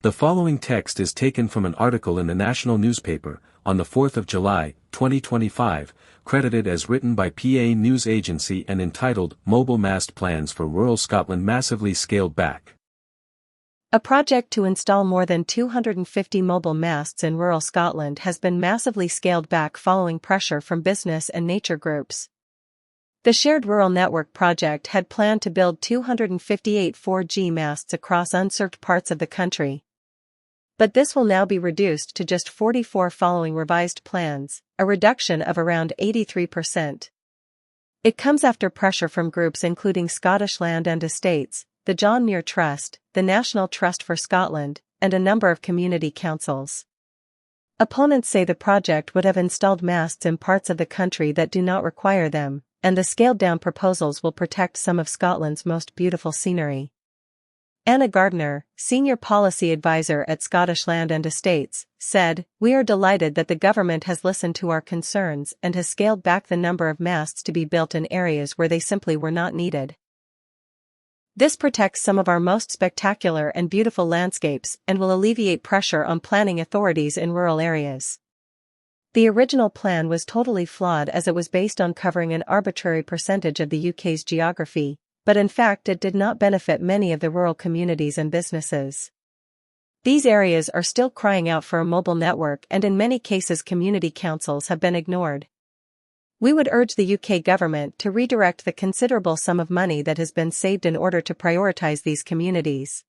The following text is taken from an article in the national newspaper, on the 4th of July, 2025, credited as written by PA News Agency and entitled Mobile Mast Plans for Rural Scotland Massively Scaled Back. A project to install more than 250 mobile masts in rural Scotland has been massively scaled back following pressure from business and nature groups. The Shared Rural Network project had planned to build 258 4G masts across unserved parts of the country. But this will now be reduced to just 44 following revised plans, a reduction of around 83%. It comes after pressure from groups including Scottish Land and Estates, the John Muir Trust, the National Trust for Scotland, and a number of community councils. Opponents say the project would have installed masts in parts of the country that do not require them, and the scaled-down proposals will protect some of Scotland's most beautiful scenery. Anna Gardner, Senior Policy Advisor at Scottish Land and Estates, said, "We are delighted that the government has listened to our concerns and has scaled back the number of masts to be built in areas where they simply were not needed. This protects some of our most spectacular and beautiful landscapes and will alleviate pressure on planning authorities in rural areas." The original plan was totally flawed as it was based on covering an arbitrary percentage of the UK's geography, but in fact it did not benefit many of the rural communities and businesses. These areas are still crying out for a mobile network, and in many cases community councils have been ignored. We would urge the UK government to redirect the considerable sum of money that has been saved in order to prioritise these communities.